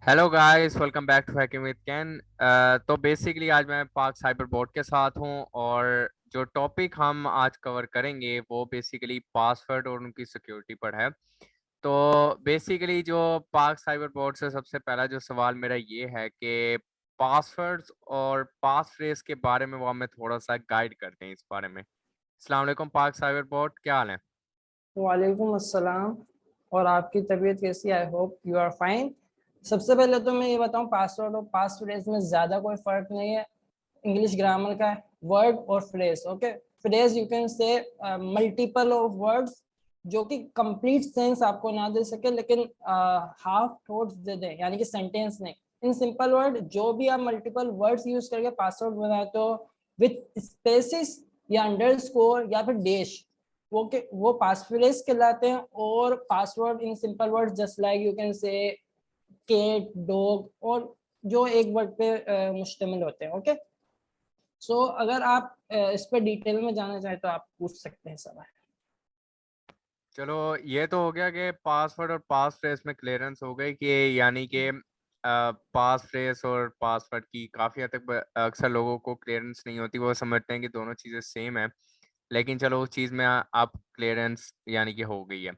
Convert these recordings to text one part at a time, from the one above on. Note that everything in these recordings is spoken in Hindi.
Hello guys, welcome back to hacking with can. तो बेसिकली आज मैं पार्क साइबर बोर्ड के साथ हूं और जो टॉपिक हम आज कवर करेंगे वो बेसिकली पासवर्ड और उनकी सिक्योरिटी पर है। तो बेसिकली जो पार्क साइबर बोर्ड से सबसे पहला जो सवाल मेरा ये है कि पासवर्ड्स और पास फ्रेज के बारे में वो हमें थोड़ा सा गाइड करते हैं इस बारे में। अस्सलाम वालेकुम पार्क साइबर बोर्ड, क्या हाल है? वालेकुम अस्सलाम। और आपकी तबीयत कैसी? I hope you are fine. सबसे पहले तो मैं ये बताऊं, पासवर्ड और पास फ्रेज में ज़्यादा कोई फ़र्क नहीं है। इंग्लिश ग्रामर का वर्ड और phrase. Okay, phrase you can से मल्टीपल ऑफ वर्ड्स जो कि कंप्लीट सेंस आपको ना दे सके, लेकिन हाफ थॉट्स दे दे, यानी कि सेंटेंस नहीं। इन सिंपल वर्ड, जो भी आप मल्टीपल वर्ड्स यूज करके पासवर्ड बनाते हो विथ स्पेसिस या अंडरस्कोर या फिर डैश, वो पासफ्रेज कहलाते हैं। और password in simple word just like you can say cat, dog, और जो एक वर्ड पे मुश्तमिल होते हैं। ओके, सो अगर आप इस पर डिटेल में जाना चाहें तो आप पूछ सकते हैं सवाल। चलो, ये तो हो गया कि पासवर्ड और पास फ्रेज में क्लियरेंस हो गई कि यानी कि पास फ्रेज और पासवर्ड की काफ़ी हद तक अक्सर लोगों को क्लियरेंस नहीं होती, वो समझते हैं कि दोनों चीज़ें सेम है। लेकिन चलो, उस चीज़ में आप क्लियरेंस यानी कि हो गई है।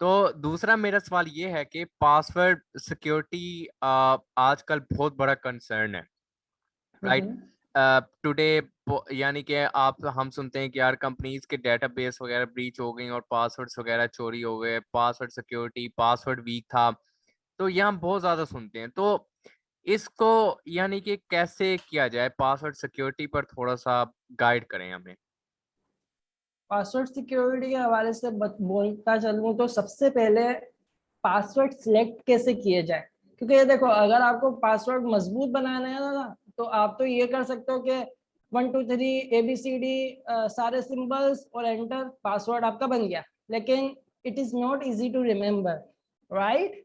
तो दूसरा मेरा सवाल ये है कि पासवर्ड सिक्योरिटी आजकल बहुत बड़ा कंसर्न है, राइट? हम्म। टुडे यानी कि आप हम सुनते हैं कि यार कंपनीज के डेटाबेस वगैरह ब्रीच हो गई और पासवर्ड्स वगैरह चोरी हो गए, पासवर्ड सिक्योरिटी, पासवर्ड वीक था। तो ये हम बहुत ज़्यादा सुनते हैं। तो इसको यानी कि कैसे किया जाए, पासवर्ड सिक्योरिटी पर थोड़ा सा गाइड करें हमें। पासवर्ड सिक्योरिटी के हवाले से बोलता चलूँ तो सबसे पहले पासवर्ड सिलेक्ट कैसे किए जाए। क्योंकि ये देखो, अगर आपको पासवर्ड मजबूत बनाना है ना, तो आप तो ये कर सकते हो कि 1 2 3 ABCD सारे सिंबल्स और एंटर, पासवर्ड आपका बन गया। लेकिन it is not easy to remember, right?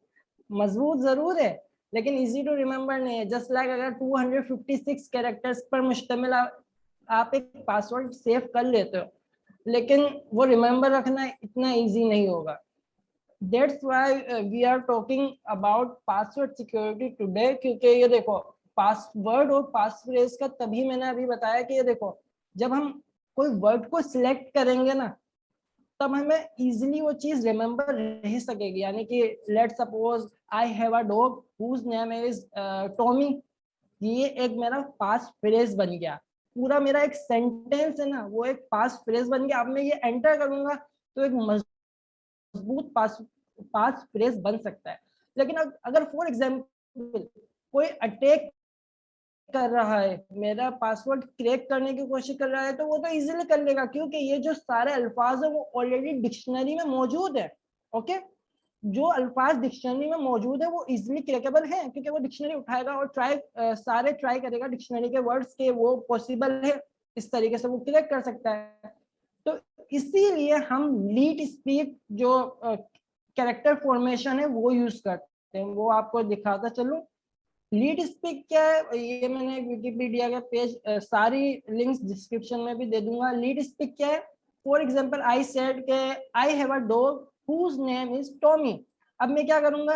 मजबूत जरूर है लेकिन इजी टू रिमेम्बर नहीं है। जस्ट लाइक अगर 256 कैरेक्टर्स पर मुश्तमिल आप एक पासवर्ड सेव कर लेते हो, लेकिन वो रिमेम्बर रखना इतना इजी नहीं होगा। That's why we are talking about password security today। क्योंकि ये देखो, पासवर्ड और पास फ्रेज का तभी मैंने अभी बताया कि ये देखो, जब हम कोई वर्ड को सिलेक्ट करेंगे ना, तब हमें इजीली वो चीज रिमेम्बर रह सकेगी। यानी कि let suppose I have a dog whose name is Tommy, ये एक मेरा पास फ्रेज बन गया। पूरा मेरा एक सेंटेंस है ना, वो एक पास फ्रेज बन गया। अब मैं ये एंटर करूंगा तो एक मजबूत पास पास फ्रेज बन सकता है। लेकिन अगर फॉर एग्जाम्पल कोई अटैक कर रहा है, मेरा पासवर्ड क्रैक करने की कोशिश कर रहा है, तो वो तो इजीली कर लेगा, क्योंकि ये जो सारे अल्फाज है वो ऑलरेडी डिक्शनरी में मौजूद है। ओके, जो अल्फाज डिक्शनरी में मौजूद है वो इजीली क्रैकेबल है, क्योंकि वो डिक्शनरी उठाएगा और सारे ट्राई करेगा डिक्शनरी के वर्ड्स के, वो पॉसिबल है, इस तरीके से वो क्रैक कर सकता है। तो इसीलिए हम लीड स्पीक जो कैरेक्टर फॉर्मेशन है वो यूज करते हैं। वो आपको दिखाता चलूं। लीड स्पीक क्या है, ये मैंने विकिपीडिया का पेज, सारी लिंक्स डिस्क्रिप्शन में भी दे दूंगा। लीड स्पीक क्या है? फॉर एग्जांपल आई सेड के I have a dog whose name is Tommy. अब मैं क्या करूंगा,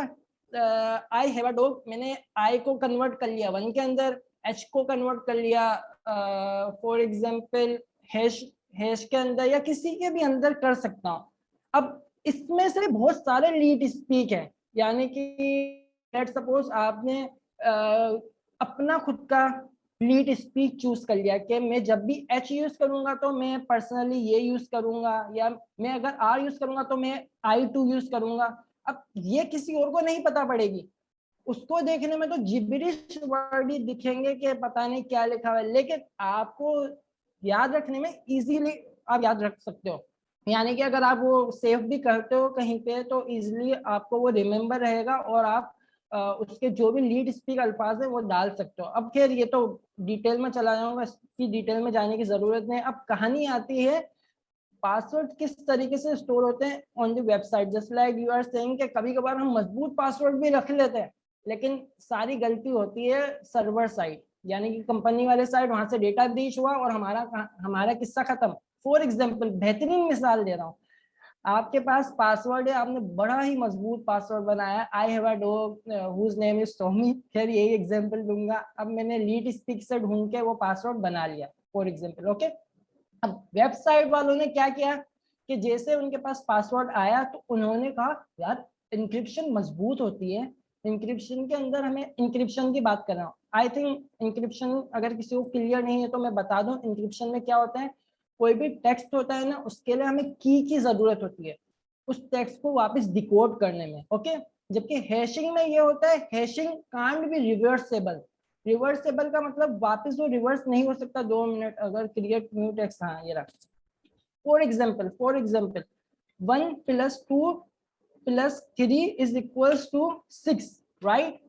आई हैव अ डॉग, मैंने आई को कन्वर्ट कर लिया वन के अंदर, एच को कन्वर्ट कर लिया फॉर एग्जांपल हैश हैश के अंदर, या किसी के भी अंदर कर सकता हूँ। अब इसमें से बहुत सारे लीड स्पीक है। यानी कि लेट सपोज आपने अपना खुद का लीड स्पीच चूज कर लिया कि मैं जब भी एच यूज करूंगा तो मैं पर्सनली ये यूज करूंगा, या मैं अगर आर यूज करूंगा तो मैं I2 यूज करूंगा। अब ये किसी और को नहीं पता पड़ेगी, उसको देखने में तो जिब्रिश वर्ड ही दिखेंगे कि पता नहीं क्या लिखा हुआ है, लेकिन आपको याद रखने में इजीली आप याद रख सकते हो। यानी कि अगर आप वो सेव भी करते हो कहीं पे तो इजीली आपको वो रिमेम्बर रहेगा, और आप उसके जो भी लीड स्पीक अल्फाज है वो डाल सकते हो। अब खैर ये तो डिटेल में चला जाऊंगा, इसकी डिटेल में जाने की जरूरत नहीं। अब कहानी आती है पासवर्ड किस तरीके से स्टोर होते हैं on the website. Just like you are saying कि कभी कभार हम मजबूत पासवर्ड भी रख लेते हैं, लेकिन सारी गलती होती है सर्वर साइड, यानी कि कंपनी वाले साइड, वहां से डेटा ब्रीच हुआ और हमारा हमारा किस्सा खत्म। फॉर एग्जाम्पल, बेहतरीन मिसाल दे रहा हूँ, आपके पास पासवर्ड है, आपने बड़ा ही मजबूत पासवर्ड बनाया, I have a dog whose name is Tommy, खैर यही एग्जांपल दूंगा। अब मैंने लीड स्पीक से ढूंढ के वो पासवर्ड बना लिया फॉर एग्जांपल, ओके। अब वेबसाइट वालों ने क्या किया कि जैसे उनके पास पासवर्ड आया तो उन्होंने कहा यार इंक्रिप्शन मजबूत होती है, इंक्रिप्शन के अंदर हमें, इंक्रिप्शन की बात कर रहा हूँ, आई थिंक इंक्रिप्शन अगर किसी को क्लियर नहीं है तो मैं बता दूं, इंक्रिप्शन में क्या होता है, कोई भी टेक्स्ट होता है ना, उसके लिए हमें की जरूरत होती है उस टेक्स्ट को वापस डिकोड करने में, ओके। जबकि हैशिंग में ये होता है, hashing can't be reversible. Reversible का मतलब वापस वो रिवर्स नहीं हो सकता 2 मिनट अगर क्रिएट न्यू टेक्स्ट, हाँ ये रहा। For example 1 + 2 + 3 is equals to 6, right.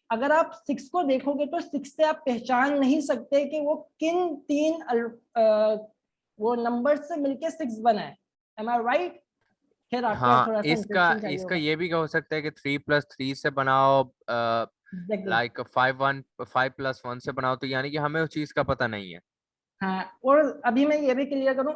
अगर आप 6 को देखोगे तो 6 से आप पहचान नहीं सकते कि वो किन तीन वो नंबर से मिलके 6 बना है, एम आई राइट। फिर आपको हाँ, थोड़ा सा इसका इंक्रिप्शन चाहिए इसका होगा। ये भी हो सकता है कि 3+3 से बनाओ, एग्जैक्टली। लाइक 5+1 से बनाओ, तो यानी कि हमें उस चीज का पता नहीं है। हाँ, और अभी मैं ये भी क्लियर करूं,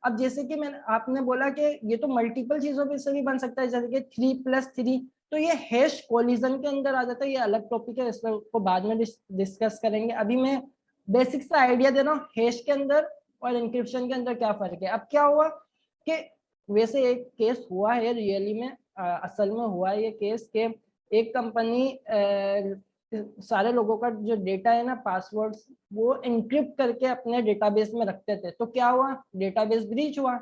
अब जैसे कि मैंने, आपने बोला कि ये तो मल्टीपल चीजों पे से भी बन सकता है, जैसे कि 3+3, तो ये हैश कोलिजन के अंदर आ जाता है, ये अलग टॉपिक है, इसको बाद में डिस्कस करेंगे। अभी मैं बेसिक सा आइडिया दे रहा हूँ हैश के अंदर और इंक्रिप्शन के अंदर क्या फर्क है। अब क्या हुआ कि वैसे एक केस हुआ है रियली में, असल में हुआ है ये केस के एक कंपनी सारे लोगों का जो डेटा है ना, पासवर्ड्स, वो एनक्रिप्ट करके अपने डेटाबेस में रखते थे। तो क्या हुआ, डेटाबेस ब्रीच हुआ।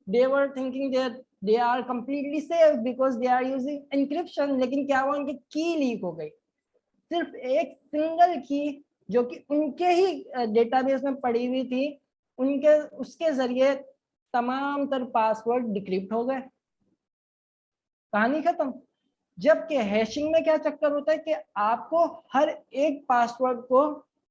They were thinking they are completely safe because they are using encryption, लेकिन क्या हुआ, उनकी की लीक हो गई। सिर्फ एक सिंगल की जो कि उनके ही डेटाबेस में पड़ी हुई थी, उनके उसके जरिए तमाम तर पासवर्ड डिक्रिप्ट हो गए, कहानी खत्म। जबकि हैशिंग में क्या चक्कर होता है कि आपको हर एक पासवर्ड को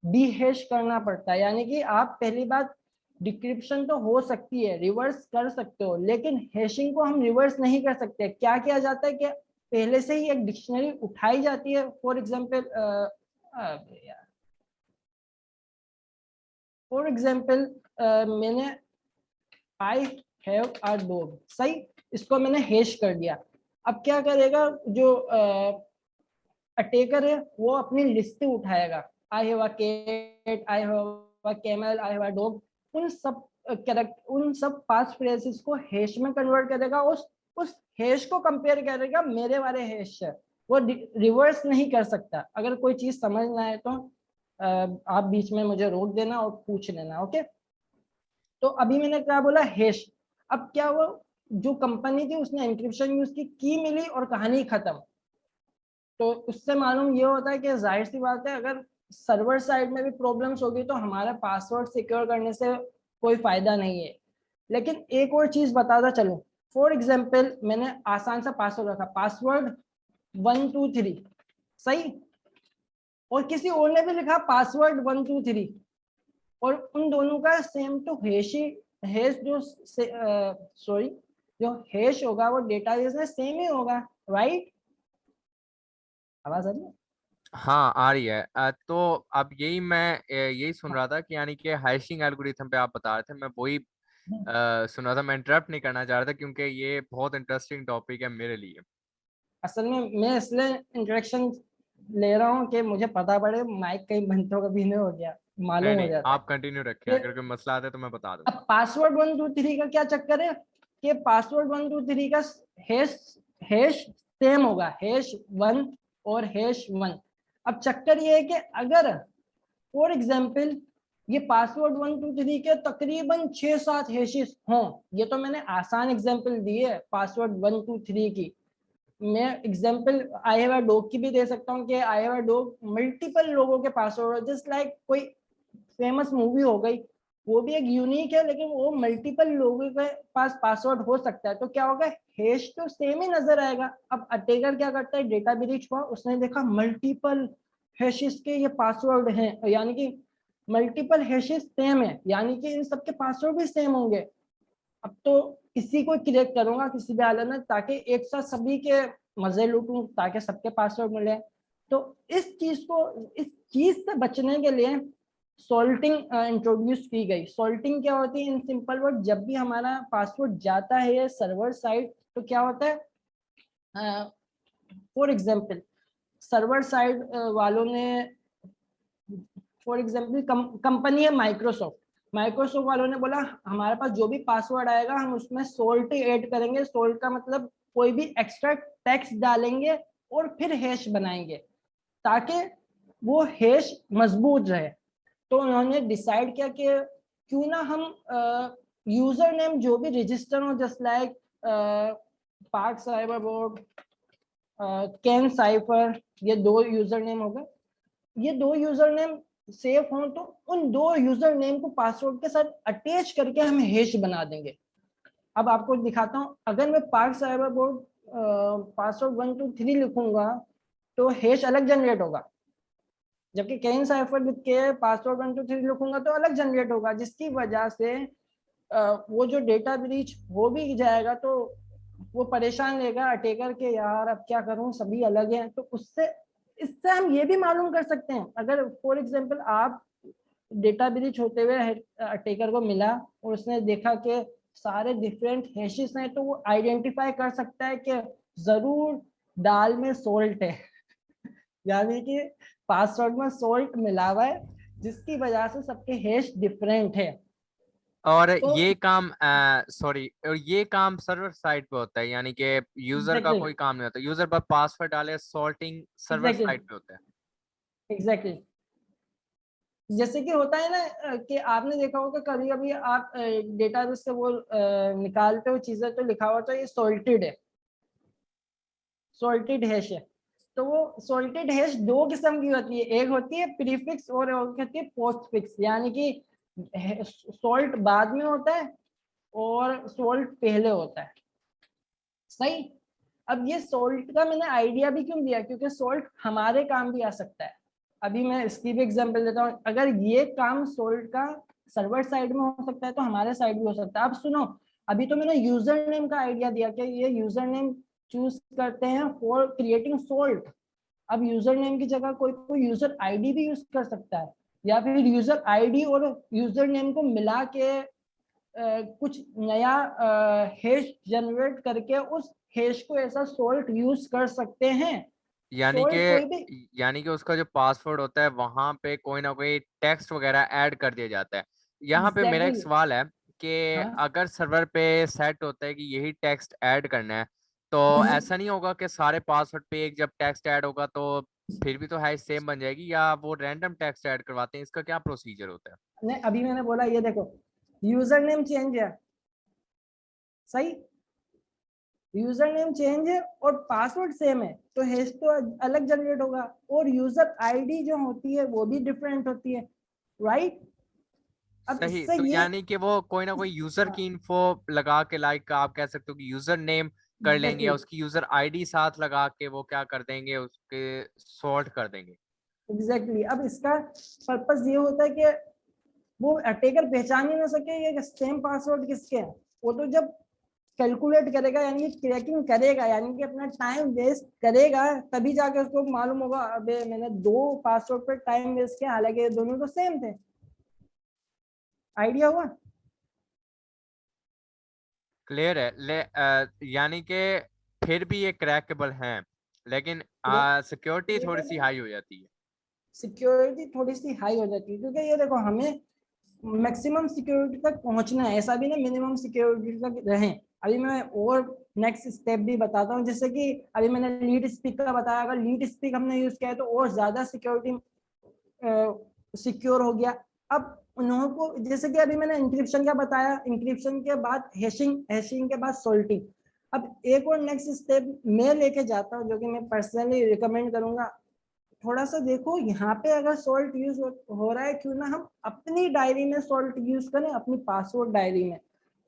डीहैश करना पड़ता है, यानी कि आप पहली बात, डिक्रिप्शन तो हो सकती है, रिवर्स कर सकते हो, लेकिन हैशिंग को हम रिवर्स नहीं कर सकते। क्या किया जाता है कि पहले से ही एक डिक्शनरी उठाई जाती है, फॉर एग्जाम्पल मैंने आई हैव अ डॉग, सही, इसको मैंने हैश कर दिया। अब क्या करेगा जो अटेकर है, वो अपनी लिस्ट उठाएगा, I have a cat, I have a camel, I have a dog, उन सब उन सब पास फ्रेजेस को हैश में कन्वर्ट करेगा, उस हैश को कंपेयर करेगा मेरे वाले हैश से। वो रिवर्स नहीं कर सकता। अगर कोई चीज समझ ना आए तो आप बीच में मुझे रोक देना और पूछ लेना, ओके। तो अभी मैंने क्या बोला, हैश। अब क्या हुआ, जो कंपनी थी उसने एंक्रिप्शन यूज की मिली और कहानी खत्म। तो उससे मालूम ये होता है कि जाहिर सी बात है, अगर सर्वर साइड में भी प्रॉब्लम्स होगी तो हमारा पासवर्ड सिक्योर करने से कोई फायदा नहीं है। लेकिन एक और चीज बताता चलूं, फॉर एग्जाम्पल मैंने आसान सा पासवर्ड रखा, पासवर्ड 123, सही, और किसी और ने भी लिखा पासवर्ड 123, और उन दोनों का सेम टू हैश ही, हैश जो सॉरी जो हैश होगा वो डेटाबेस में सेम ही होगा, राइट। आवाज आ रही है? हाँ, आ रही है। तो अब यही मैं यही सुन रहा था कि यानी कि हैशिंग एल्गोरिथम पे आप बता रहे थे, मैं वही सुन रहा था। मैं इंटरप्ट नहीं करना चाह रहा था क्योंकि ये बहुत इंटरेस्टिंग टॉपिक है मेरे लिए। असल में मैं इसलिए इंट्रोडक्शन ले रहा हूँ कि मुझे पता पड़े, माइक कहीं बंद तो कभी नहीं हो गया, नहीं मालूम हो नहीं, जाता है। आप कंटिन्यू रखें, कि अगर कोई मसला आता है तो मैं बता अब दूंगा। पासवर्ड 123 का क्या चक्कर है कि पासवर्ड 123 का हैश हैश सेम होगा, हैश 1 और हैश 1। अब चक्कर ये है कि अगर फॉर एग्जाम्पल ये पासवर्ड 123 के तकरीबन 6-7 हैशेस हों, ये तो मैंने आसान एग्जाम्पल दी है पासवर्ड 123 की। मैं example I have a dog की भी दे सकता हूँ कि आई हैव अ डॉग मल्टीपल लोगों के पासवर्ड, जस्ट लाइक कोई फेमस मूवी हो गई, वो भी एक यूनिक है, लेकिन वो मल्टीपल लोगों के पास पासवर्ड हो सकता है। तो क्या होगा, हैश तो सेम ही नजर आएगा। अब अटैकर क्या करता है, डेटा ब्रीच हुआ, उसने देखा मल्टीपल हैशेस के ये पासवर्ड हैं, यानी कि मल्टीपल हैशेस सेम है, यानी कि इन सबके पासवर्ड भी सेम होंगे। अब तो इसी को क्रिएट करूंगा किसी भी हालत में, ताकि एक साथ सभी के मजे लूटूं, ताकि सबके पासवर्ड मिले। तो इस चीज से बचने के लिए सॉल्टिंग इंट्रोड्यूस की गई। सॉल्टिंग क्या होती है इन सिंपल वर्ड, जब भी हमारा पासवर्ड जाता है सर्वर साइड तो क्या होता है, फॉर एग्जाम्पल सर्वर साइड वालों ने, फॉर एग्जाम्पल कंपनी है माइक्रोसॉफ्ट, माइक्रोसॉफ्ट वालों ने बोला हमारे पास जो भी पासवर्ड आएगा हम उसमें सोल्ट ही ऐड करेंगे। सोल्ट का मतलब कोई भी एक्स्ट्रा टेक्स्ट डालेंगे और फिर हैश बनाएंगे ताकि वो हैश मजबूत रहे। तो उन्होंने डिसाइड किया कि क्यों ना हम यूजर नेम जो भी रजिस्टर हो, just like park cyber board, can cipher, ये 2 यूजर नेम हो गए। ये 2 यूजर नेम सेफ हो तो उन 2 यूजर नेम को पासवर्ड के साथ अटैच करके हम हैश बना देंगे। अब आपको दिखाता हूँ, अगर मैं पार्क साइबर बोर्ड पासवर्ड 1 2 3 लिखूंगा तो हैश अलग जनरेट होगा, जबकि कैन साइफर लिख के पासवर्ड 1 2 3 लिखूंगा तो अलग जनरेट होगा, जिसकी वजह से वो जो डेटा ब्रीच हो भी जाएगा तो वो परेशान रहेगा अटैकर के, यार अब क्या करूं सभी अलग हैं। तो उससे इससे हम ये भी मालूम कर सकते हैं, अगर फॉर एग्जांपल आप डेटा ब्रीच होते हुए अटैकर को मिला और उसने देखा कि सारे डिफरेंट हैशेस हैं तो वो आइडेंटिफाई कर सकता है कि जरूर दाल में सोल्ट है यानी कि पासवर्ड में सोल्ट मिला हुआ है, जिसकी वजह से सबके हैश डिफरेंट है। और तो ये काम सॉरी, और ये काम सर्वर साइड पे होता है, यानी कि यूजर का एग्जैक्टली कोई काम नहीं होता, यूजर पर पासवर्ड डाले, सॉर्टिंग सर्वर एग्जैक्टली साइड पे होता है। एग्जैक्टली जैसे कि होता है ना कि आपने देखा होगा कभी कभी आप डेटाबेस से वो निकालते हो चीजें तो लिखा हुआ तो ये सॉल्टेड है, सॉल्टेड हैश है। तो वो सॉल्टेड हैश 2 किस्म की होती है, एक होती है प्रीफिक्स और एक होती है पोस्टफिक्स, यानी कि सॉल्ट बाद में होता है और सॉल्ट पहले होता है। सही। अब ये सॉल्ट का मैंने आइडिया भी क्यों दिया, क्योंकि सॉल्ट हमारे काम भी आ सकता है। अभी मैं इसकी भी एग्जांपल देता हूँ, अगर ये काम सॉल्ट का सर्वर साइड में हो सकता है तो हमारे साइड भी हो सकता है। अब सुनो, अभी तो मैंने यूजर नेम का आइडिया दिया कि ये यूजर नेम चूज करते हैं फॉर क्रिएटिंग सॉल्ट। अब यूजर नेम की जगह कोई कोई यूजर आईडी भी यूज कर सकता है, या फिर यूजर आईडी और यूजर नेम को मिला के कुछ नया हैश जनरेट करके उस हैश को ऐसा सॉल्ट यूज कर सकते हैं। यानी सॉल्ट कोई भी कि उसका जो पासवर्ड होता है वहां पे कोई ना कोई टेक्स्ट वगैरह ऐड कर दिया जाता है। यहाँ पे मेरा एक एग्जैक्टली सवाल है कि हाँ अगर सर्वर पे सेट होता है कि यही टेक्स्ट ऐड करना है, तो ऐसा नहीं होगा कि सारे पासवर्ड पे एक जब टेक्स्ट ऐड होगा तो फिर भी तो हैश सेम बन जाएगी, या वो रैंडम टेक्स्ट ऐड करवाते हैं, इसका क्या प्रोसीजर होता है? नहीं, अभी मैंने बोला ये देखो, यूजर नेम चेंज है, सही, यूजर नेम चेंज है और पासवर्ड सेम है तो हैश तो अलग जनरेट होगा, और यूजर आईडी जो होती है वो भी डिफरेंट होती है, राइट। अब सही, इससे तो ये यानी कि वो कोई ना कोई यूजर की इन्फो लगा के, लाइक आप कह सकते हो कि यूजर नेम कर लेंगे, या एग्जैक्टली उसकी यूजर आईडी साथ लगा के वो क्या कर देंगे, उसके सॉर्ट कर देंगे। एग्जैक्टली अब इसका पर्पस ये होता है कि वो अटैकर पहचान ही ना सके ये सेम पासवर्ड किसके हैं। वो तो जब कैलकुलेट करेगा यानी कि क्रैकिंग करेगा, यानी कि अपना टाइम वेस्ट करेगा, तभी जाके उसको मालूम होगा अबे मैंने 2 पासवर्ड पर टाइम वेस्ट किया, हालांकि दोनों तो सेम थे। आइडिया हुआ? क्लियर है। यानी कि फिर भी ये क्रैकेबल हैं, लेकिन सिक्योरिटी थोड़ी सी हाई हो जाती है। सिक्योरिटी थोड़ी सी हाई हो जाती है क्योंकि ये देखो हमें मैक्सिमम सिक्योरिटी तक पहुंचना है, ऐसा भी ना मिनिमम सिक्योरिटी तक रहे। अभी मैं और नेक्स्ट स्टेप भी बताता हूँ, जैसे कि अभी मैंने लीड स्पीक का बताया, अगर लीड स्पीक हमने यूज किया है तो और ज्यादा सिक्योरिटी सिक्योर हो गया। अब उन्हों को जैसे कि अभी मैंने इंक्रिप्शन का बताया, इंक्रिप्शन के बाद हैशिंग, हैशिंग के बाद सोल्टिंग। अब एक और नेक्स्ट स्टेप मैं लेके जाता हूँ जो कि मैं पर्सनली रिकमेंड करूंगा। थोड़ा सा देखो यहाँ पे अगर सॉल्ट यूज हो रहा है, क्यों ना हम अपनी डायरी में सॉल्ट यूज करें, अपनी पासवर्ड डायरी में।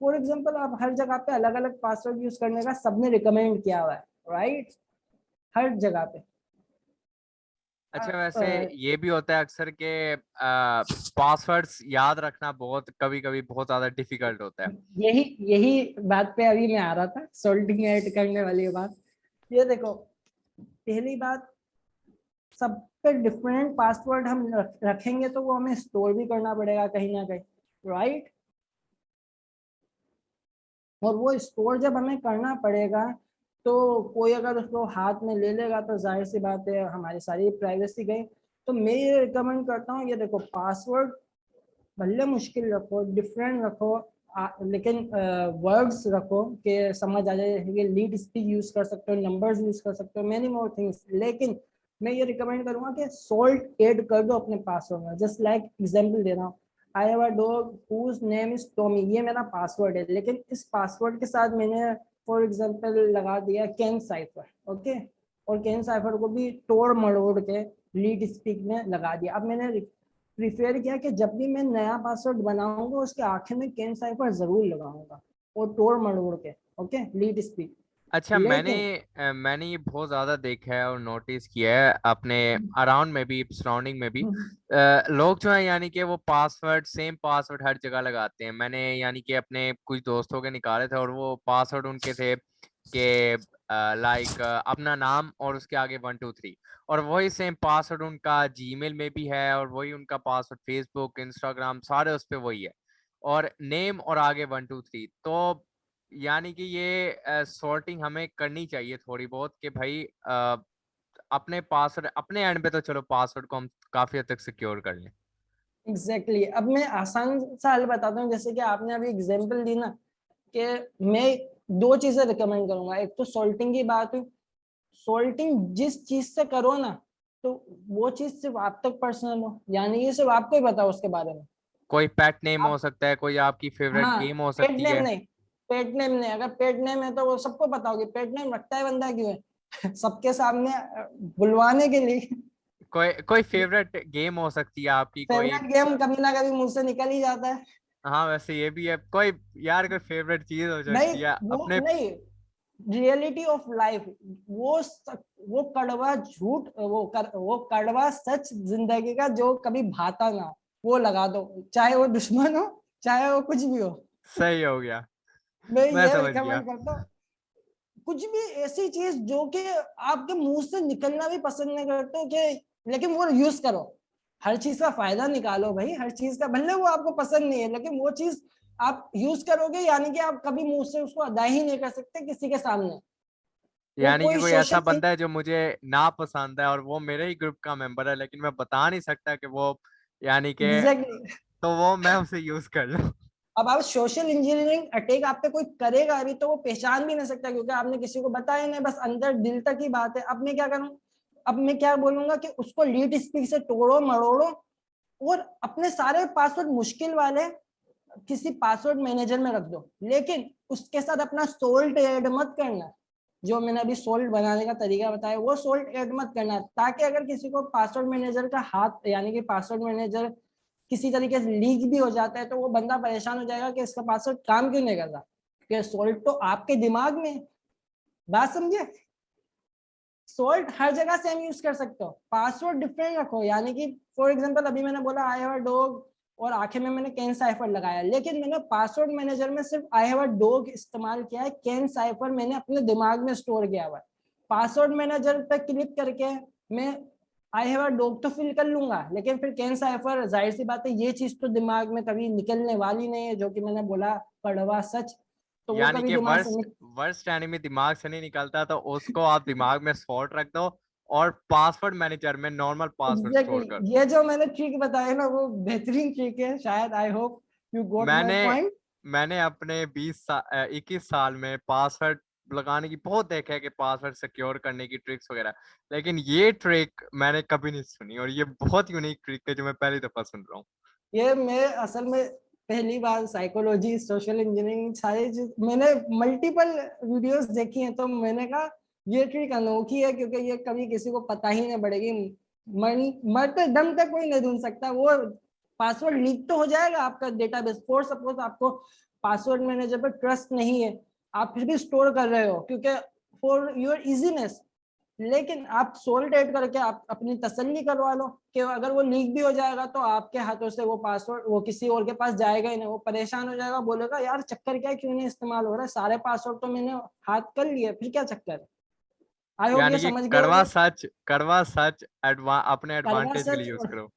फॉर एग्जांपल आप हर जगह पे अलग अलग पासवर्ड यूज करने का सबने रिकमेंड किया हुआ है, राइट, हर जगह पे। अच्छा, वैसे ये भी होता है अक्सर के पासवर्ड्स याद रखना बहुत कभी कभी बहुत ज्यादा डिफिकल्ट होता है। यही यही बात पे अभी मैं आ रहा था, सॉल्टिंग ऐड करने वाली बात। ये देखो, पहली बात सब पे डिफरेंट पासवर्ड हम रखेंगे तो वो हमें स्टोर भी करना पड़ेगा कहीं ना कहीं, राइट। और वो स्टोर जब हमें करना पड़ेगा तो कोई अगर उसको हाथ में ले लेगा तो जाहिर सी बात है हमारी सारी प्राइवेसी गई। तो मैं ये रिकमेंड करता हूँ, ये देखो पासवर्ड भले मुश्किल रखो, डिफरेंट रखो, लेकिन वर्ड्स रखो कि समझ आ जाए। ये लीड स्पीच यूज कर सकते हो, नंबर्स यूज कर सकते हो, मेनी मोर थिंग्स। लेकिन मैं ये रिकमेंड करूंगा कि सोल्ट ऐड कर दो अपने पासवर्ड में। जस्ट लाइक एग्जांपल दे रहा हूँ, I have a dog whose name is Tommy, ये मेरा पासवर्ड है, लेकिन इस पासवर्ड के साथ मैंने फॉर एग्जांपल लगा दिया केन साइफर, ओके। और केन साइफर को भी तोड़ मरोड़ के लीड स्पीक में लगा दिया। अब मैंने प्रिफेयर किया कि जब भी मैं नया पासवर्ड बनाऊंगा उसके आखिर में केन साइफर जरूर लगाऊंगा और तोड़ मरोड़ के, ओके, लीड स्पीक। अच्छा, लेकिन मैंने ये बहुत ज्यादा देखा है और नोटिस किया है अपने अराउंड में भी, सराउंडिंग में भी। लोग जो है यानी कि वो पासवर्ड, सेम पासवर्ड हर जगह लगाते हैं। मैंने यानी कि अपने कुछ दोस्तों के निकाले थे और वो पासवर्ड उनके थे कि लाइक अपना नाम और उसके आगे 1 2 3, और वही सेम पासवर्ड उनका जीमेल में भी है, और वही उनका पासवर्ड फेसबुक, इंस्टाग्राम, सारे उस पे वही है, और नेम और आगे 1 2 3। तो यानी कि ये सॉर्टिंग हमें करनी चाहिए थोड़ी बहुत कि भाई अपने पासवर्ड अपने एंड पे तो चलो पासवर्ड को हम काफी हद तक सिक्योर कर लें। Exactly exactly। अब मैं आसान सा हल बताता हूँ। जैसे कि आपने अभी एग्जांपल दी ना, कि मैं दो चीजें रिकमेंड करूंगा। एक तो सॉल्टिंग की बात हुई, सॉल्टिंग जिस चीज से करो ना तो वो चीज सिर्फ आप तक पर्सनल हो, यानी ये सिर्फ आपको ही पता हो उसके बारे में। कोई पेट नेम हो आप, सकता है, कोई आपकी फेवरेट हाँ, गेम हो पेट सकती नेम है। नहीं, पेट नेम नहीं। अगर पेट नेम है तो वो सबको पता होगी, पेट नेम रखता है बंदा क्यों है सबके सामने बुलवाने के लिए। कोई कोई फेवरेट गेम हो सकती है आपकी कोई। फेवरेट गेम कभी ना कभी मुंह से निकल ही जाता है। हाँ वैसे ये भी है कोई, यार कोई फेवरेट चीज हो नहीं, सकती है वो अपने। नहीं, रियलिटी ऑफ लाइफ, वो वो कड़वा झूठ, वो कड़वा सच जिंदगी का जो कभी भाता ना हो, वो लगा दो, चाहे वो दुश्मन हो चाहे वो कुछ भी हो। सही हो गया, मैं मैं ये समझ गया। रिकमेंड करता हूँ, कुछ भी ऐसी चीज जो कि आपके मुंह से निकलना भी पसंद नहीं करते हो कि, लेकिन वो यूज करो। हर चीज का फायदा निकालो भाई, हर चीज का, भले वो आपको पसंद नहीं है लेकिन वो चीज आप यूज करोगे, यानी कि आप कभी मुंह से उसको अदा ही नहीं कर सकते किसी के सामने। वो यानी कि कोई कोई ऐसा सोशल, बंदा है जो मुझे ना पसंद है और वो मेरे ही ग्रुप का मेंबर है, लेकिन मैं बता नहीं सकता कि वो, यानी कि, एग्जैक्टली। तो वो मैं उसे यूज कर लूं। अब आप सोशल इंजीनियरिंग अटैक आप पे कोई करेगा अभी तो वो पहचान भी नहीं सकता, क्योंकि आपने किसी को बताया नहीं, बस अंदर दिल तक ही बात है। अब मैं क्या करूं, अब मैं क्या बोलूंगा कि उसको लीड स्पीक से तोड़ो मरोड़ो और अपने सारे पासवर्ड मुश्किल वाले किसी पासवर्ड मैनेजर में रख दो, लेकिन उसके साथ अपना सोल्ट ऐड मत करना। जो मैंने अभी सोल्ट बनाने का तरीका बताया वो सोल्ट ऐड मत करना, ताकि अगर किसी को पासवर्ड मैनेजर का हाथ, यानी कि पासवर्ड मैनेजर किसी तरीके से लीक भी हो जाता है तो वो बंदा परेशान हो जाएगा कि इसका पासवर्ड काम क्यों नहीं कर रहा, कि सोल्ट तो आपके दिमाग में। बात समझे, सोल्ट हर जगह सेम यूज कर सकते हो, पासवर्ड डिफरेंट रखो। यानी कि फॉर एग्जांपल अभी मैंने बोला आई हैव अ डॉग और आखिर में मैंने कैन साइफर लगाया, लेकिन मैंने पासवर्ड मैनेजर में सिर्फ आई हैव अ डॉग इस्तेमाल किया है, कैन साइफर मैंने अपने दिमाग में स्टोर किया हुआ है। पासवर्ड मैनेजर पे क्लिक करके मैं आई हैव अ डॉग तो फिल कर लूंगा, लेकिन फिर कैन साइफर, जाहिर सी बात है ये चीज तो दिमाग में कभी निकलने वाली नहीं है, जो कि मैंने बोला कड़वा सच, तो वो यानी कभी कि दिमाग से। वर्स्ट वर्स्ट एनिमी दिमाग से नहीं निकलता, तो उसको आप दिमाग में सॉर्ट रख दो और पासवर्ड मैनेजर में नॉर्मल पासवर्ड स्टोर कर एग्जैक्टली, दो। ये जो मैंने ट्रिक बताया ना वो बेहतरीन ट्रिक है, शायद आई होप यू गॉट माय मैंने पॉइंट। मैंने अपने 21 साल में पासवर्ड लगाने की बहुत देखा है कि पासवर्ड सिक्योर करने की ट्रिक्स वगैरह, लेकिन ये ट्रिक मैंने कभी नहीं सुनी, और ये बहुत यूनिक ट्रिक है जो मैं पहली दफा सुन रहा हूँ। ये मैं असल में पहली बार साइकोलॉजी, सोशल इंजीनियरिंग सारी चीज मैंने मल्टीपल वीडियोस देखी हैं, तो मैंने कहा ये ट्रिक अनोखी है, क्योंकि ये कभी किसी को पता ही नहीं पड़ेगी। मरते दम तक कोई नहीं ढूंढ सकता वो। पासवर्ड लीक तो हो जाएगा आपका डेटाबेस, फॉर सपोज आपको पासवर्ड मैनेजर पर ट्रस्ट नहीं है, आप फिर भी स्टोर कर रहे हो क्योंकि फॉर योर इजीनेस, लेकिन आप सोल्ट ऐड करके आप अपनी तसल्ली करवा लो कि अगर वो लीक भी हो जाएगा तो आपके हाथों से वो पासवर्ड वो किसी और के पास जाएगा ही नहीं। वो परेशान हो जाएगा, बोलेगा यार चक्कर क्या है, क्यों नहीं इस्तेमाल हो रहा है, सारे पासवर्ड तो मैंने हाथ कर लिए, फिर क्या चक्कर है। आई होप ये यानी कि समझ गए होगे। कड़वा सच अपने कड़वा एडवांटेज के लिए सच यूज और करो।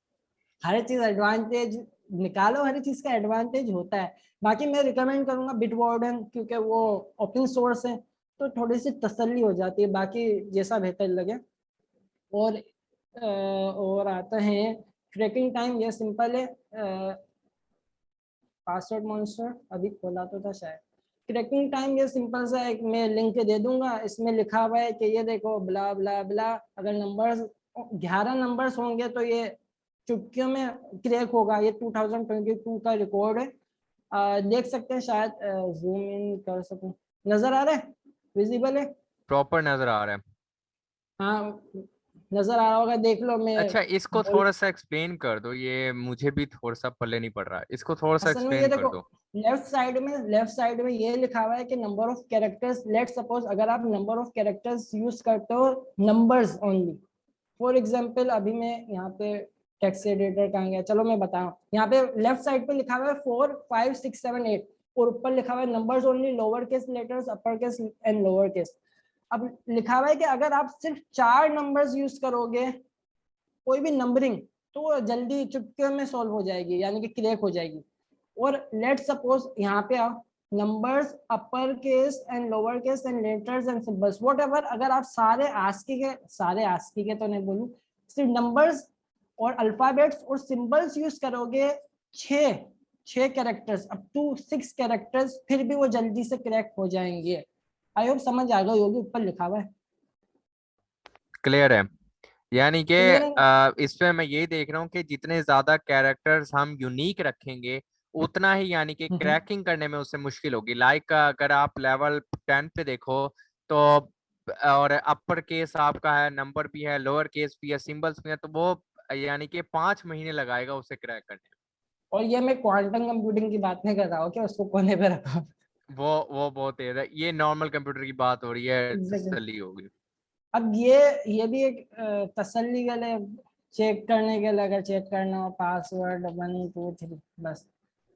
हर चीज एडवांटेज निकालो, हर चीज का एडवांटेज होता है। बाकी मैं रिकमेंड करूंगा बिटवार्डन, क्योंकि वो ओपन सोर्स है, तो थोड़ी सी तसल्ली हो जाती है, बाकी जैसा बेहतर लगे। और और आता है क्रैकिंग टाइम, ये सिंपल है। पासवर्ड मॉन्स्टर अभी खोला तो था शायद। क्रैकिंग टाइम ये सिंपल सा एक मैं लिंक दे दूंगा, इसमें लिखा हुआ है कि ये देखो ब्ला ब्ला ब्ला, अगर नंबर्स 11 नंबर्स होंगे तो ये चुटकियों में क्रैक होगा। ये 2022 का रिकॉर्ड है। देख सकते हैं शायद, जूम इन कर सकूं, नजर आ रहा है, विजिबल है। प्रॉपर नजर आ रहा है। हाँ नजर आ रहा होगा, देख लो मैं अच्छा, इसको बोल। थोड़ा सा एक्सप्लेन कर दो, ये मुझे भी थोड़ा सा पल्ले नहीं पड़ रहा है, इसको थोड़ा सा असल में ये एक्सप्लेन कर देखो, दो। लेफ्ट साइड में ये लिखा हुआ है कि number of characters, let suppose अगर आप नंबर ऑफ कैरेक्टर्स यूज करते हो नंबर्स ओनली। फॉर एग्जाम्पल अभी मैं यहाँ पे टेक्स्ट एडिटर कहाँ गया, चलो मैं बताऊँ, यहाँ पे लेफ्ट साइड पे लिखा हुआ है 4 5 6 7 8, और ऊपर लिखा हुआ है numbers only, lower case letters, upper case and lower case. अब लिखा हुआ है कि अगर आप सिर्फ 4 नंबर्स यूज करोगे कोई भी नंबरिंग, तो वो जल्दी चुटकियों में सॉल्व हो जाएगी, यानी कि क्रैक हो जाएगी। और लेट सपोज यहाँ पे आओ, numbers upper case and lower case and letters and symbols what ever, अगर आप सारे आस्की के तो नहीं बोलूं, सिर्फ नंबर्स और अल्फाबेट्स और सिंबल्स यूज करोगे, छह छह कैरेक्टर्स अप टू 6 कैरेक्टर्स, फिर भी वो जल्दी से क्रैक हो जाएंगे। आई होप समझ आ गई होगी, ऊपर लिखा हुआ है। क्लियर है। यानी कि क्लियर है। इस पे मैं यही देख रहा हूँ कि जितने ज्यादा कैरेक्टर्स हम यूनिक रखेंगे, उतना ही यानी कि क्रैकिंग करने में उससे मुश्किल होगी। लाइक अगर आप लेवल 10 पे देखो तो, और अपर केस आपका है, नंबर भी है, लोअर केस भी है, सिंबल्स भी है, तो वो यानी कि 5 महीने लगाएगा उसे क्रैक करने और ये मैं क्वांटम कंप्यूटिंग की बात नहीं कर रहा हूँ, क्या उसको कोने पे रखा। में। वो बहुत तेज है, ये नॉर्मल कंप्यूटर की बात हो रही है, एग्जैक्टली। तसल्ली होगी। अब ये भी एक तसल्ली के लिए, चेक करने के लिए, अगर चेक करना हो पासवर्ड 1 2 3, बस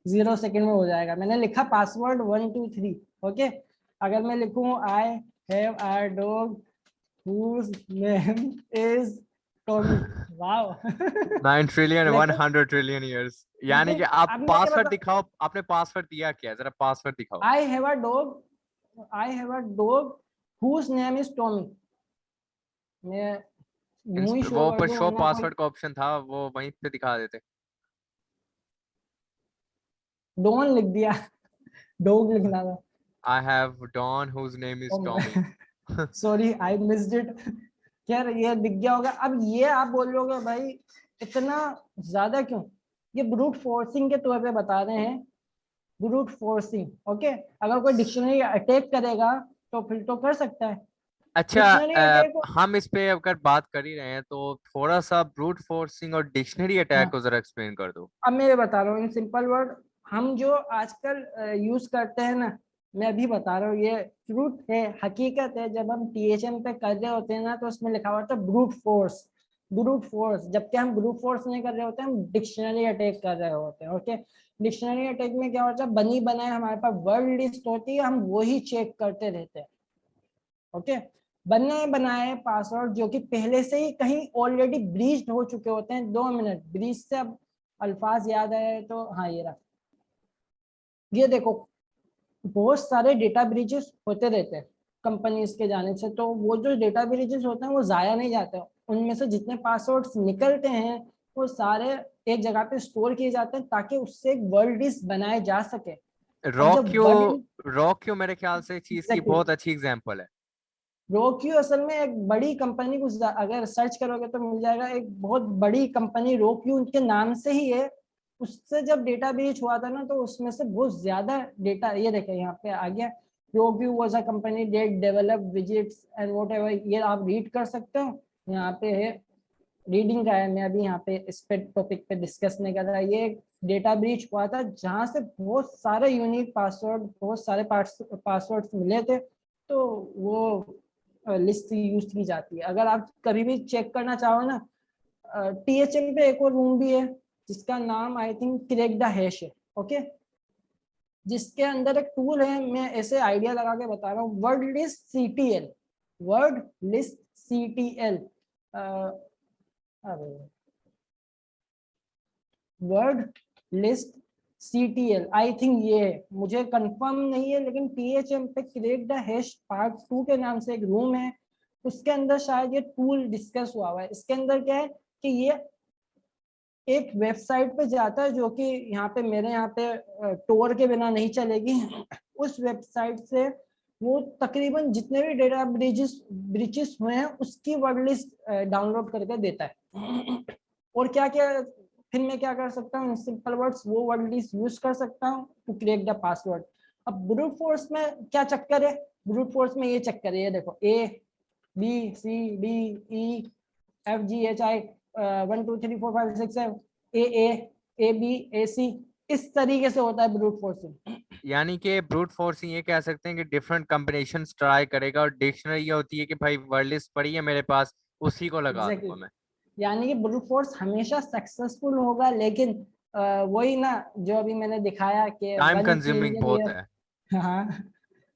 0 सेकंड में हो जाएगा। मैंने लिखा पासवर्ड 1 2 3, ओके। अगर मैं लिखूं आई have a dog whose name is Tommy, wow. 9 trillion one लेकिन हंड्रेड ट्रिलियन ईयर्स यानी कि लेकिन आप अब मैं ये पासवर्ड बता, दिखाओ, आपने पासवर्ड दिया क्या, जरा पासवर्ड दिखाओ। आई have a dog whose name is Tommy। मैं मुंह ही शो वो कर ऊपर दूं शो वरना कोई। पासवर्ड का ऑप्शन था, वो वहीं पे दिखा देते। डॉन लिख दिया, डॉग लिखना था। I have dog whose name is Tommy. Sorry I missed it. खैर ये दिख गया होगा। अब ये आप बोल लोगे भाई इतना ज्यादा क्यों, ये ब्रूट फोर्सिंग के तौर पे बता रहे हैं, ब्रूट फोर्सिंग, ओके। अगर कोई डिक्शनरी अटैक करेगा तो फिर तो कर सकता है। अच्छा, डिक्शनरी अटैक। हम इस पे अगर बात कर ही रहे हैं तो थोड़ा सा ब्रूट फोर्सिंग और डिक्शनरी अटैक हाँ को जरा एक्सप्लेन कर दो। अब मैं ये बता रहा हूँ इन सिंपल वर्ड, हम जो आजकल यूज करते हैं ना, मैं अभी बता रहा हूँ, ये ट्रूथ है, हकीकत है। जब हम टीएचएम पे कर रहे होते हैं ना, तो उसमें लिखा हुआ होता है ब्रूट फोर्स, ब्रूट फोर्स। जबकि हम ब्रूट फोर्स नहीं कर रहे होते, हम डिक्शनरी अटैक कर रहे होते हैं, ओके। डिक्शनरी अटैक में क्या होता है, बनी बनाए हमारे पास वर्ड लिस्ट होती है, हम वही चेक करते रहते हैं, ओके। बने बनाए पासवर्ड जो कि पहले से ही कहीं ऑलरेडी ब्रीच्ड हो चुके होते हैं, 2 मिनट ब्रीच से अब अल्फाज याद आए तो, हाँ ये रहा। ये देखो बहुत सारे डेटा ब्रीचेस होते रहते हैं कंपनीज के जाने से, तो वो जो डेटा ब्रीचेस होते हैं वो जाया नहीं जाते, उनमें से जितने पासवर्ड्स निकलते हैं वो सारे एक जगह पे स्टोर किए जाते हैं, ताकि उससे एक वर्ड लिस्ट बनाए जा सके। अब जब रॉक्यू वर्ड, रॉक्यू मेरे ख्याल से चीज की एग्जैक्टली, बहुत अच्छी एग्जांपल है। रोक्यू असल में एक बड़ी कंपनी को, अगर सर्च करोगे तो मिल जाएगा, एक बहुत बड़ी कंपनी रोक्यू उनके नाम से ही है। उससे जब डेटा ब्रीच हुआ था ना, तो उसमें से बहुत ज्यादा डेटा, ये देखे यहाँ पे आ गया, Roku was a company that develop visits and whatever, ये आप रीड कर सकते हो, यहाँ पे है, रीडिंग का है। मैं अभी यहाँ पे इस पे टॉपिक पे डिस्कस नहीं कर रहा। ये डेटा ब्रीच हुआ था जहाँ से बहुत सारे यूनिक पासवर्ड, बहुत सारे पासवर्ड मिले थे, तो वो लिस्ट यूज की जाती है। अगर आप कभी भी चेक करना चाहो ना, टीएचएम पे एक और रूम भी है जिसका नाम I think crack the hash है, ओके। जिसके अंदर एक टूल है, मैं ऐसे आइडिया लगा के बता रहा हूँ, word list CTL, word list CTL, अरे word list CTL I think ये है, मुझे कंफर्म नहीं है, लेकिन PHM पे क्रिएट द हैश पार्ट 2 के नाम से एक रूम है, उसके अंदर शायद ये टूल डिस्कस हुआ हुआ है। इसके अंदर क्या है कि ये एक वेबसाइट पे जाता है जो कि यहाँ पे मेरे यहाँ पे टोर के बिना नहीं चलेगी। उस वेबसाइट से वो तकरीबन जितने भी डेटा ब्रीचेस हुए हैं उसकी वर्ड लिस्ट डाउनलोड करके देता है। और क्या क्या फिर मैं क्या कर सकता हूँ, सिंपल वर्ड्स वो वर्ड लिस्ट यूज कर सकता हूँ टू क्रिएट द पासवर्ड। अब ब्रूट फोर्स में क्या चक्कर है, ब्रूट फोर्स में ये चक्कर है, ये देखो ABCDEFGHI 1 2 3 4 5 6 7 AAABAC, इस तरीके से होता है ब्रूट फोर्सिंग। यानी कि ब्रूट फोर्सिंग ये कह सकते हैं कि डिफरेंट कॉम्बिनेशंस ट्राई करेगा, और डिक्शनरी ये होती है कि भाई वर्ड लिस्ट पड़ी है मेरे पास, उसी को लगा दूंगा एग्जैक्टली, मैं। यानी कि ब्रूट फोर्स हमेशा सक्सेसफुल होगा, लेकिन वही ना जो अभी मैंने दिखाया कि टाइम वन कंज्यूमिंग ट्रिलियन बहुत ईयर। है। हाँ,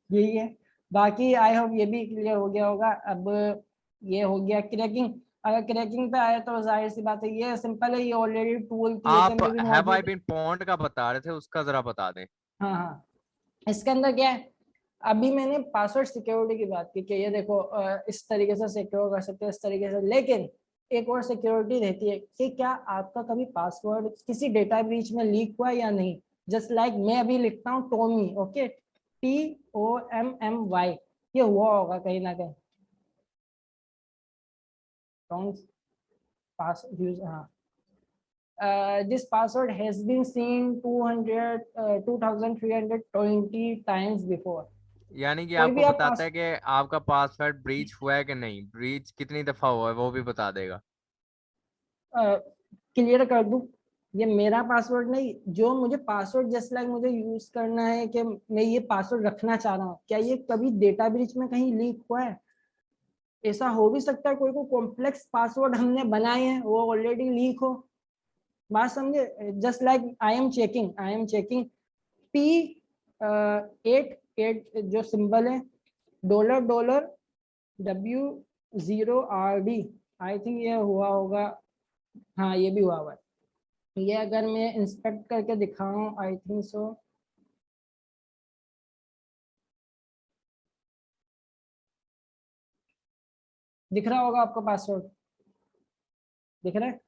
यही है। बाकी आई होप ये भी क्लियर हो गया होगा। अब ये हो गया क्रैकिंग। अगर क्रैकिंग पे आए तो जाहिर सी बात है, ये सिंपल है, ये ऑलरेडी टूल आप PHM में भी हैव आई मौजूद है। बीन पॉन्ड का बता रहे थे, उसका जरा बता दें। हाँ हाँ, इसके अंदर क्या है, अभी मैंने पासवर्ड सिक्योरिटी की बात की कि ये देखो इस तरीके से सिक्योर कर सकते हैं, इस तरीके से, लेकिन एक और सिक्योरिटी रहती है कि क्या आपका कभी पासवर्ड किसी डेटा ब्रीच में लीक हुआ या नहीं। जस्ट लाइक मैं अभी लिखता हूँ टॉमी, ओके, TOMMY, ये हुआ होगा कहीं ना कहीं, पास यूज, हाँ, this password has been seen 2320 times before। यानी कि कोई आपको भी आप बताता पास है कि आपका पासवर्ड ब्रीच हुआ है कि नहीं, ब्रीच कितनी दफा हुआ है वो भी बता देगा। क्लियर कर दूं, ये मेरा पासवर्ड नहीं, जो मुझे पासवर्ड जस्ट लाइक मुझे यूज करना है कि मैं ये पासवर्ड रखना चाह रहा हूँ, क्या ये कभी डेटा ब्रीच में कहीं लीक हुआ है। ऐसा हो भी सकता है कोई को कॉम्प्लेक्स पासवर्ड हमने बनाए हैं वो ऑलरेडी लीक हो, बात समझे। Just like I am checking P88 जो सिंबल है, $, W0RD, आई थिंक ये हुआ होगा, हाँ ये भी हुआ हुआ है। ये अगर मैं इंस्पेक्ट करके दिखाऊं, आई थिंक सो, दिख रहा होगा आपको पासवर्ड, दिख रहा है।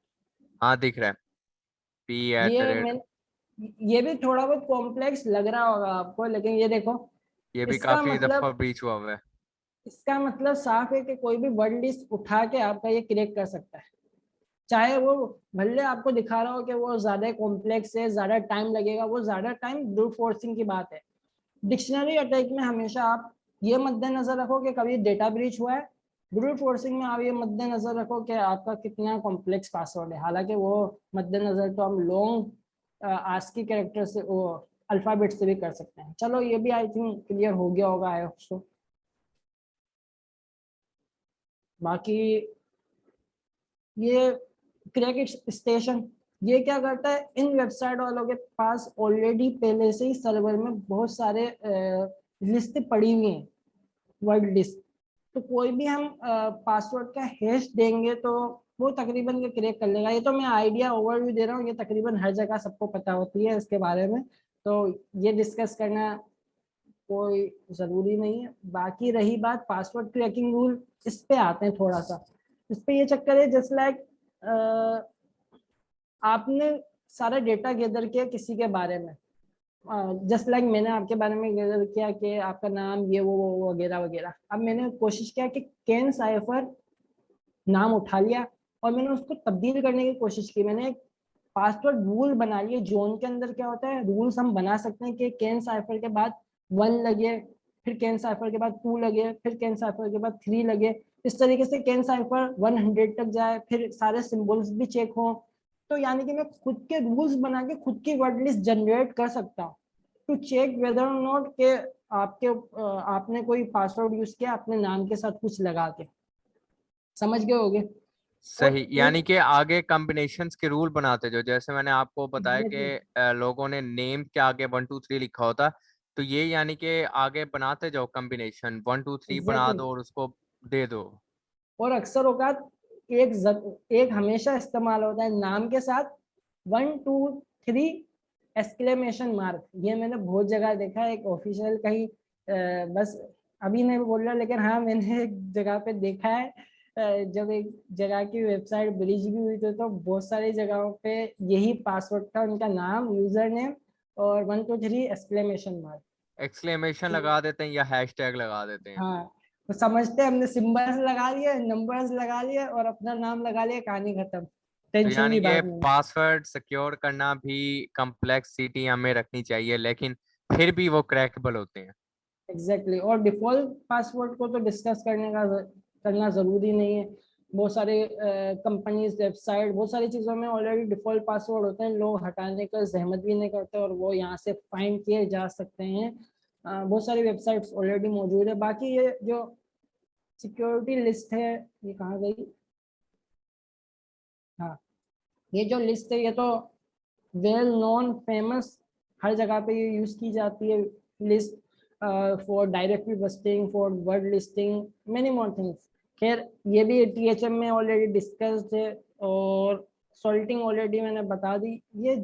हाँ दिख रहा है, पी एट द ये रेट मैं, ये भी थोड़ा बहुत कॉम्प्लेक्स लग रहा होगा आपको, लेकिन ये देखो, ये भी इसका काफी दफा मतलब ब्रीच हुआ हुआ है। इसका मतलब साफ है कि कोई भी वर्ड लिस्ट उठा के आपका ये क्रैक कर सकता है, चाहे वो भले आपको दिखा रहा हो कि वो ज्यादा कॉम्प्लेक्स है, ज्यादा टाइम लगेगा, वो ज्यादा टाइम ब्रूट फोर्सिंग की बात है। डिक्शनरी अटैक में हमेशा आप ये मद्देनजर रखो कि कभी डेटा ब्रीच हुआ है, ब्रूट फोर्सिंग में आप ये मद्देनजर रखो कि आपका कितना कॉम्प्लेक्स पासवर्ड है, हालांकि वो मद्देनजर तो हम लॉन्ग आस्की कैरेक्टर से, वो अल्फाबेट से भी कर सकते हैं। चलो ये भी आई थिंक क्लियर हो गया होगा, आई होप सो। बाकी ये क्रैक स्टेशन, ये क्या करता है, इन वेबसाइट वालों के पास ऑलरेडी पहले से ही सर्वर में बहुत सारे लिस्ट पड़ी हुई हैं, वर्ड लिस्ट। तो कोई भी हम पासवर्ड का हैश देंगे तो वो तकरीबन ये क्रैक कर लेगा। ये तो मैं आइडिया ओवरव्यू दे रहा हूँ, ये तकरीबन हर जगह सबको पता होती है इसके बारे में, तो ये डिस्कस करना कोई जरूरी नहीं है। बाकी रही बात पासवर्ड क्रैकिंग रूल, इस पे आते हैं थोड़ा सा। इस पे ये चक्कर है, जस्ट लाइक आपने सारा डेटा गैदर किया किसी के बारे में, जस्ट लाइक मैंने आपके बारे में गैदर किया कि आपका नाम ये वो वगैरह वगैरह। अब मैंने कोशिश किया कि कैन साइफर नाम उठा लिया और मैंने उसको तब्दील करने की कोशिश की, मैंने एक पासवर्ड रूल बना लिए। जोन के अंदर क्या होता है, रूल्स हम बना सकते हैं कि कैन साइफर के बाद 1 लगे, फिर कैन साइफर के बाद 2 लगे, फिर कैन साइफर के बाद 3 लगे, इस तरीके से कैन साइफर 100 तक जाए, फिर सारे सिंबल्स भी चेक हो। तो यानी कि मैं खुद के रूल्स बना के खुद की वर्ड लिस्ट जनरेट कर सकता हूँ टू चेक वेदर और नॉट के आपके आपने कोई पासवर्ड यूज किया अपने नाम के साथ कुछ लगा के, समझ गए होगे। और सही, यानी एक कि आगे कॉम्बिनेशंस के रूल बनाते, जो जैसे मैंने आपको बताया कि एग्जैक्टली, लोगों ने नेम के आगे 1 2 3 लिखा होता, तो ये यानी कि आगे बनाते जाओ कॉम्बिनेशन 1 2 3 बना एग्जैक्टली, दो और उसको दे दो। और अक्सर औकात एक हमेशा इस्तेमाल होता है नाम के साथ 1 2 3 एक्सक्लेमेशन मार्क। ये मैंने बहुत जगह देखा है, एक ऑफिशियल कहीं बस अभी नहीं बोल रहा, लेकिन हाँ मैंने एक जगह पे देखा है। जब एक जगह की वेबसाइट ब्रिज भी हुई थी तो बहुत सारी जगहों पे यही पासवर्ड था, उनका नाम, यूजर नेम और 1 2 3 एक्सक्लेमेशन मार्क। एक्सक्लेमेशन लगा देते हैं या हैशटैग लगा देते हैं। हाँ, तो समझते हैं हमने सिंबल्स लगा लिए, नंबर्स लगा लिए और अपना नाम लगा लिया, कहानी खत्म, तो टेंशन यानी की कि बात नहीं। पासवर्ड सिक्योर करना भी कम्प्लेक्सिटी हमें रखनी चाहिए, लेकिन फिर भी वो क्रैकेबल होते हैं। Exactly exactly. और डिफॉल्ट पासवर्ड को तो डिस्कस करना जरूरी नहीं है। बहुत सारे कंपनीज, वेबसाइट, बहुत सारी चीजों में ऑलरेडी डिफॉल्ट पासवर्ड होते हैं, लोग हटाने का जहमत भी नहीं करते और वो यहाँ से फाइंड किए जा सकते हैं। बहुत सारी वेबसाइट्स ऑलरेडी मौजूद है। बाकी ये जो सिक्योरिटी लिस्ट है, ये कहाँ गई? हाँ, ये जो लिस्ट है ये तो वेल नोन फेमस, हर जगह पे ये यूज की जाती है list, for directory busting, for word listing, many more things. खैर ये भी टीएचएम में ऑलरेडी डिस्कस्ड है और सॉल्टिंग ऑलरेडी मैंने बता दी। ये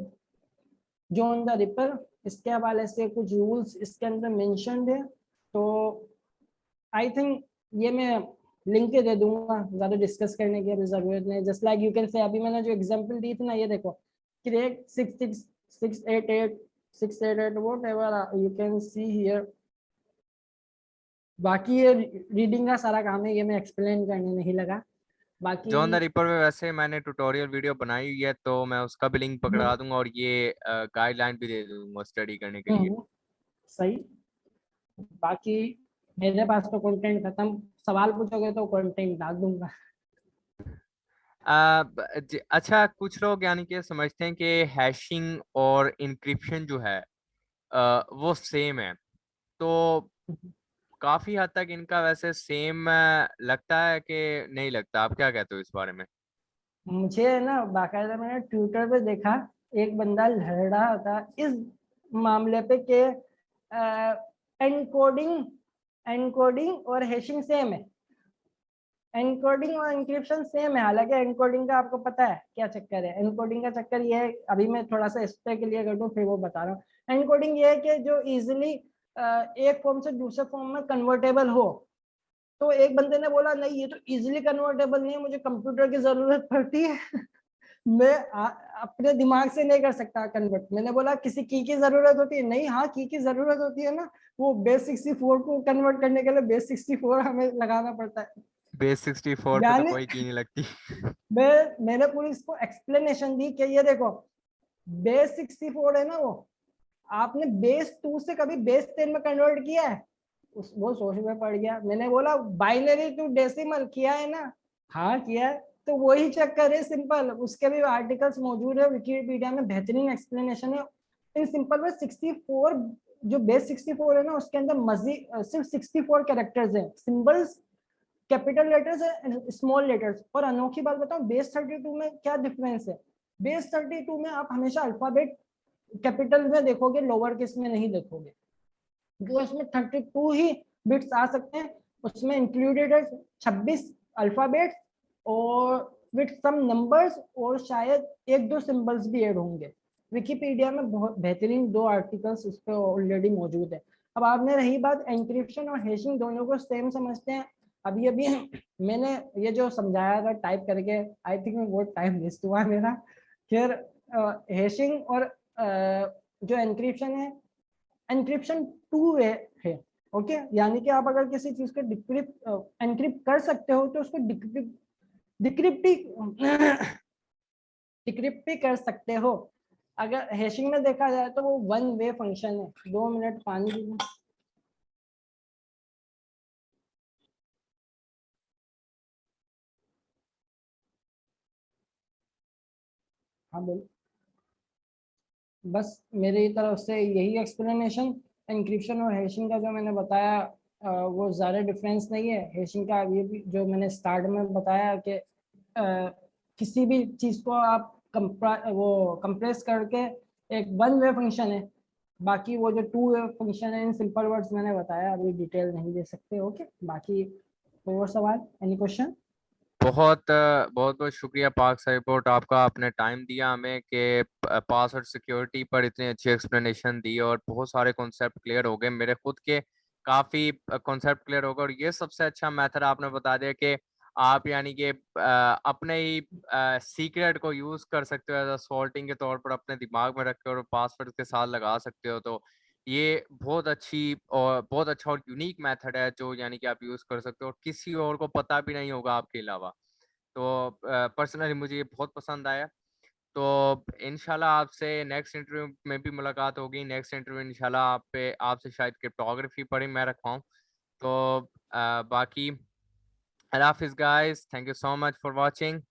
जॉन द रिपर, इसके हवाले से कुछ रूल्स इसके अंदर मेंशन्ड है, तो आई थिंक ये मैं लिंक दे दूंगा, ज्यादा डिस्कस करने की अभी जरूरत नहीं। जस्ट लाइक यू कैन से, अभी मैंने जो एग्जांपल दी थी ना, ये देखो, create 688 688 whatever you can see here. बाकी ये रीडिंग का सारा काम है, ये मैं एक्सप्लेन करने नहीं लगा। बाकी जॉन द रिपर में वैसे मैंने ट्यूटोरियल वीडियो बनाई हुई है, तो मैं उसका भी लिंक पकड़ा दूंगा और ये गाइडलाइन भी दे दूंगा स्टडी करने के लिए। हम्म, सही। बाकी मेरे पास तो कंटेंट खत्म, सवाल पूछोगे तो कंटेंट डाल दूंगा। अच्छा, कुछ लोग यानी कि समझते हैं कि हैशिंग और इंक्रिप्शन जो है वो सेम है, तो काफी हद तक इनका वैसे सेम लगता है कि नहीं लगता? आप क्या कहते हो इस बारे में? मुझे ना बाकायदा मैंने ट्विटर पे देखा, एक बंदा लड़ रहा था इस मामले पे कि एनकोडिंग एनकोडिंग और हैशिंग सेम है, एनकोडिंग और इंक्रिप्शन सेम है। हालांकि एनकोडिंग का आपको पता है क्या चक्कर है? एनकोडिंग का चक्कर ये है, अभी मैं थोड़ा सा इस पे क्लियर कर दूं फिर वो बता रहा हूँ। एनकोडिंग ये है कि जो इजिली एक फॉर्म से दूसरे फॉर्म में कन्वर्टेबल हो। तो एक बंदे ने बोला नहीं, ये तो इजिली कन्वर्टेबल नहीं है, मुझे कंप्यूटर की जरूरत पड़ती है। मैं अपने दिमाग से नहीं कर सकता कन्वर्ट। मैंने बोला किसी की जरूरत होती है? नहीं, हाँ की जरूरत होती है ना, वो बेस 64 को कन्वर्ट करने के लिए बेस 64 हमें लगाना पड़ता है। बेस 64 पे तो यानी कोई की नहीं लगती। मैंने पूरी इसको एक्सप्लेनेशन दी कि ये देखो, बेस 64 है ना, वो आपने बेस 2 से कभी बेस 10 में कन्वर्ट किया है? वो सोच में पड़ गया। मैंने बोला बाइनरी टू डेसिमल किया है ना? हाँ किया है। तो वही चक्कर है, सिंपल। उसके भी आर्टिकल्स मौजूद है विकिपीडिया में, बेहतरीन एक्सप्लेनेशन है इन सिंपल में। 64 जो बेस 64 है ना, उसके अंदर मजीद सिर्फ 64 कैरेक्टर्स हैं, सिंबल्स, कैपिटल लेटर्स है, स्मॉल लेटर्स। और अनोखी बात बताऊं, बेस 32 में क्या डिफरेंस है? बेस 32 में आप हमेशा अल्फाबेट कैपिटल में देखोगे, लोअर केस में नहीं देखोगे। जो इसमें 32 ही बिट्स आ सकते हैं, उसमें इंक्लूडेड है 26 अल्फाबेट्स और विथ सम नंबर्स, और शायद एक दो सिंबल्स भी ऐड होंगे। विकिपीडिया में बहुत बेहतरीन 2 आर्टिकल्स उस पर ऑलरेडी मौजूद है। अब आपने रही बात एंक्रिप्शन और हैशिंग दोनों को सेम समझते हैं, अभी अभी मैंने ये जो समझाया था टाइप करके, आई थिंक बहुत टाइम वेस्ट हुआ मेरा। फिर हैशिंग और जो एंक्रिप्शन है, एनक्रिप्शन टू वे है। ओके, यानी कि आप अगर किसी चीज को डिक्रिप्ट एनक्रिप्ट कर सकते हो तो उसको डिक्रिप्ट डिक्रिप्ट भी कर सकते हो। अगर हैशिंग में देखा जाए तो वो 1 वे फंक्शन है। 2 मिनट पानी पी लूं। हाँ बोलो। बस मेरी तरफ से यही एक्सप्लेनेशन, एंक्रिप्शन और हैशिंग का जो मैंने बताया वो ज़्यादा डिफरेंस नहीं है। हैशिंग का ये भी जो मैंने स्टार्ट में बताया कि किसी भी चीज़ को आप वो कंप्रेस करके एक 1 वे फंक्शन है। बाकी वो जो 2 वे फंक्शन है इन सिंपल वर्ड्स मैंने बताया, अभी डिटेल नहीं दे सकते। ओके, बाकी कोई और सवाल, एनी क्वेश्चन? बहुत बहुत बहुत शुक्रिया पाक साहिब आपका, आपने टाइम दिया हमें कि पासवर्ड सिक्योरिटी पर इतनी अच्छी एक्सप्लेनेशन दी और बहुत सारे कॉन्सेप्ट क्लियर हो गए मेरे खुद के, काफ़ी कॉन्सेप्ट क्लियर हो गए। और ये सबसे अच्छा मेथड आपने बता दिया कि आप यानी कि अपने ही सीक्रेट को यूज़ कर सकते हो एज अ सॉल्टिंग के तौर पर अपने दिमाग में रख के और पासवर्ड के साथ लगा सकते हो। तो ये बहुत अच्छी और बहुत अच्छा और यूनिक मेथड है जो यानी कि आप यूज़ कर सकते हो और किसी और को पता भी नहीं होगा आपके अलावा। तो पर्सनली मुझे ये बहुत पसंद आया। तो इंशाल्लाह आपसे नेक्स्ट इंटरव्यू में भी मुलाकात होगी। नेक्स्ट इंटरव्यू इंशाल्लाह आपसे शायद क्रिप्टोग्राफी पर ही मैं रखवाऊँ। तो बाकी अल्लाह हाफ़िज़ guys, thank you so much for watching.